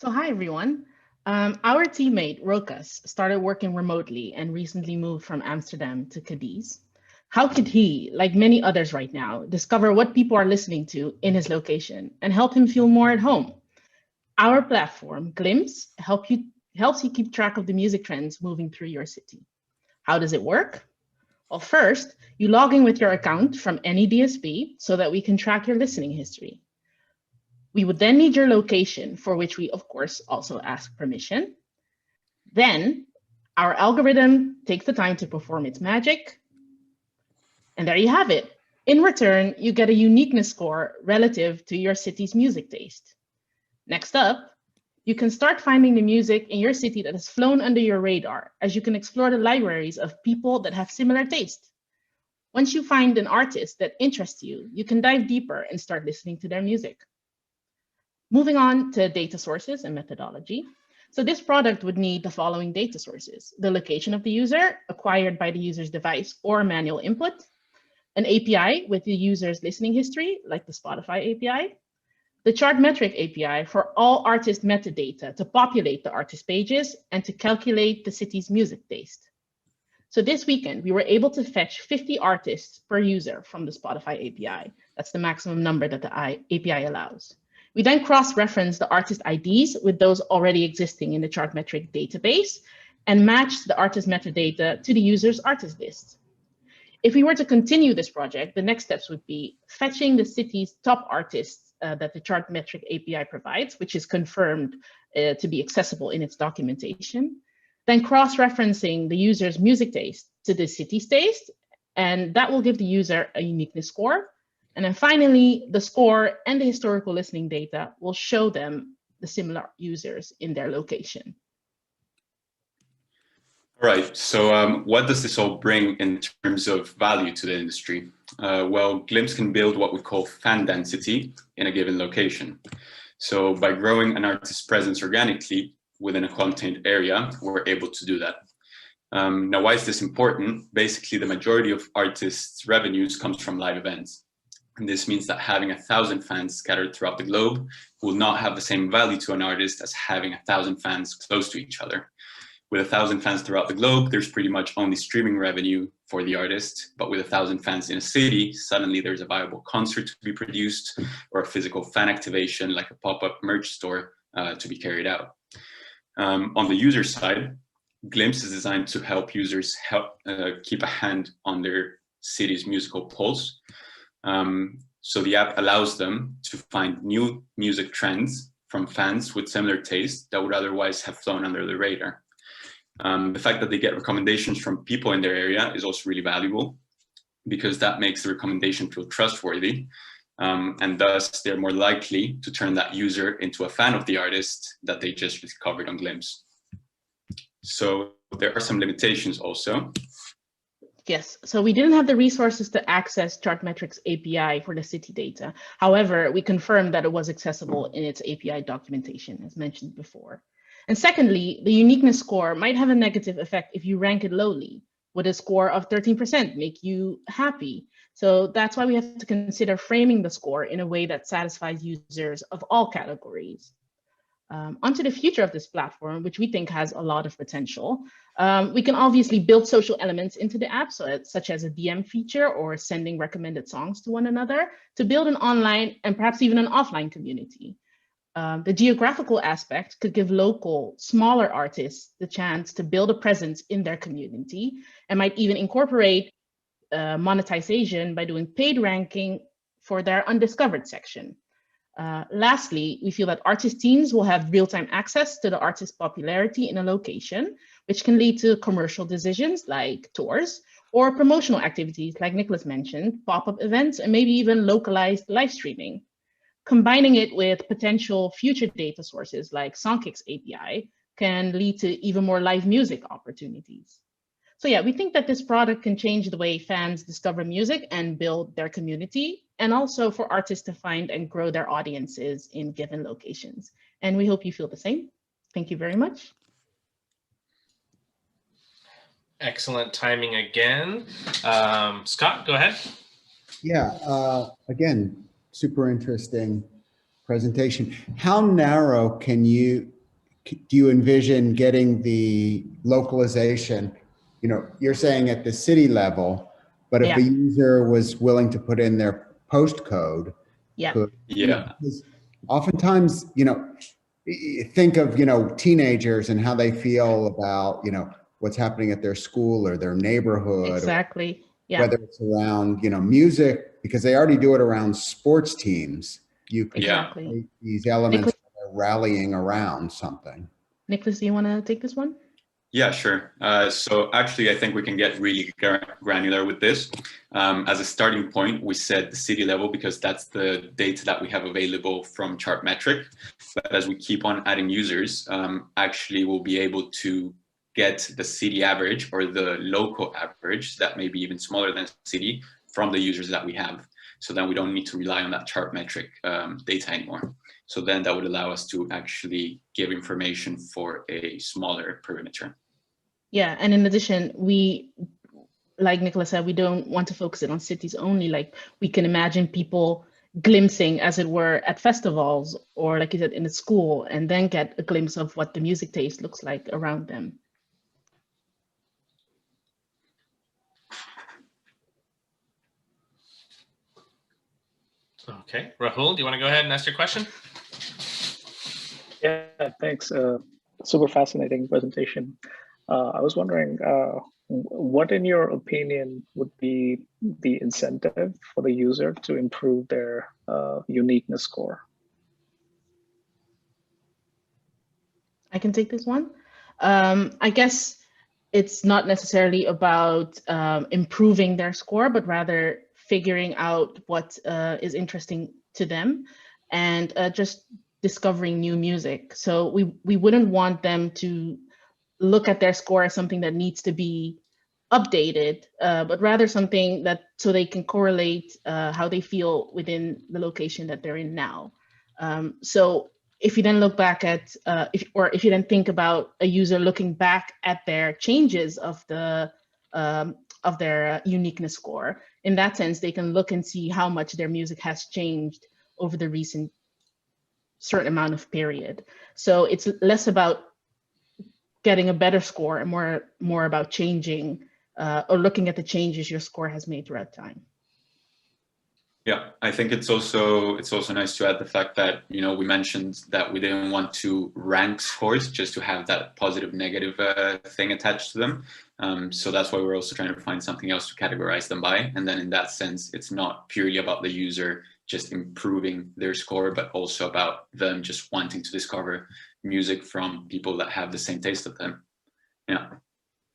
So hi, everyone. Our teammate, Rokas, started working remotely and recently moved from Amsterdam to Cadiz. How could he, like many others right now, discover what people are listening to in his location and help him feel more at home? Our platform, Glimpse, helps you keep track of the music trends moving through your city. How does it work? Well, first, you log in with your account from any DSP so that we can track your listening history. We would then need your location, for which we, of course, also ask permission. Then our algorithm takes the time to perform its magic. And there you have it. In return, you get a uniqueness score relative to your city's music taste. Next up, you can start finding the music in your city that has flown under your radar, as you can explore the libraries of people that have similar taste. Once you find an artist that interests you, you can dive deeper and start listening to their music. Moving on to data sources and methodology. So this product would need the following data sources: the location of the user, acquired by the user's device or manual input, an API with the user's listening history, like the Spotify API, the Chartmetric API for all artist metadata to populate the artist pages and to calculate the city's music taste. So this weekend, we were able to fetch 50 artists per user from the Spotify API. That's the maximum number that the API allows. We then cross-reference the artist IDs with those already existing in the Chartmetric database and matched the artist metadata to the user's artist list. If we were to continue this project, the next steps would be fetching the city's top artists that the Chartmetric API provides, which is confirmed to be accessible in its documentation, then cross-referencing the user's music taste to the city's taste, and that will give the user a uniqueness score. And then finally, the score and the historical listening data will show them the similar users in their location. All right, so what does this all bring in terms of value to the industry? Well, Glimpse can build what we call fan density in a given location. So by growing an artist's presence organically within a contained area, we're able to do that. Now, why is this important? Basically, the majority of artists' revenues comes from live events. And this means that having 1,000 fans scattered throughout the globe will not have the same value to an artist as having 1,000 fans close to each other. With 1,000 fans throughout the globe, there's pretty much only streaming revenue for the artist. But with 1,000 fans in a city, suddenly there's a viable concert to be produced or a physical fan activation like a pop-up merch store to be carried out. On the user side, Glimpse is designed to help users keep a hand on their city's musical pulse. So the app allows them to find new music trends from fans with similar tastes that would otherwise have flown under the radar. The fact that they get recommendations from people in their area is also really valuable because that makes the recommendation feel trustworthy. And thus they're more likely to turn that user into a fan of the artist that they just discovered on Glimpse. So there are some limitations also. Yes, so we didn't have the resources to access Chartmetric's API for the city data. However, we confirmed that it was accessible in its API documentation, as mentioned before. And secondly, the uniqueness score might have a negative effect if you rank it lowly. Would a score of 13% make you happy? So that's why we have to consider framing the score in a way that satisfies users of all categories. Onto the future of this platform, which we think has a lot of potential. We can obviously build social elements into the app, such as a DM feature or sending recommended songs to one another to build an online and perhaps even an offline community. The geographical aspect could give local, smaller artists the chance to build a presence in their community and might even incorporate monetization by doing paid ranking for their undiscovered section. Lastly, we feel that artist teams will have real-time access to the artist's popularity in a location, which can lead to commercial decisions like tours or promotional activities like Nicolas mentioned, pop-up events, and maybe even localized live streaming. Combining it with potential future data sources like Songkick's API can lead to even more live music opportunities. So yeah, we think that this product can change the way fans discover music and build their community, and also for artists to find and grow their audiences in given locations. And we hope you feel the same. Thank you very much. Excellent timing again. Scott, go ahead. Yeah, again, super interesting presentation. How narrow do you envision getting the localization? You know, you're saying at the city level, but if Yeah. a user was willing to put in their postcode, Yeah. because oftentimes, you know, think of, you know, teenagers and how they feel about, you know, what's happening at their school or their neighborhood. Exactly. Yeah. Whether it's around, you know, music, because they already do it around sports teams. You can Exactly. create these elements that are rallying around something. Nicolas, do you want to take this one? Yeah, sure. So actually, I think we can get really granular with this. As a starting point, we said the city level because that's the data that we have available from Chartmetric. But as we keep on adding users, actually we'll be able to get the city average or the local average that may be even smaller than city from the users that we have. So then we don't need to rely on that Chartmetric data anymore. So then that would allow us to actually give information for a smaller perimeter. Yeah, and in addition, we, like Nicolas said, we don't want to focus it on cities only. Like we can imagine people glimpsing, as it were, at festivals or like you said, in a school, and then get a glimpse of what the music taste looks like around them. Okay, Rahul, do you want to go ahead and ask your question? Yeah, thanks. Super fascinating presentation. I was wondering, what in your opinion would be the incentive for the user to improve their uniqueness score? I can take this one. I guess it's not necessarily about improving their score, but rather figuring out what is interesting to them and just discovering new music. So we wouldn't want them to look at their score as something that needs to be updated, but rather something that so they can correlate how they feel within the location that they're in now. So if you then look back at, if you then think about a user looking back at their changes of their uniqueness score, in that sense, they can look and see how much their music has changed over the recent certain amount of period. So it's less about getting a better score and more about changing or looking at the changes your score has made throughout time. Yeah, I think it's also nice to add the fact that, you know, we mentioned that we didn't want to rank scores just to have that positive negative thing attached to them. So that's why we're also trying to find something else to categorize them by. And then in that sense, it's not purely about the user just improving their score, but also about them just wanting to discover music from people that have the same taste as them. Yeah.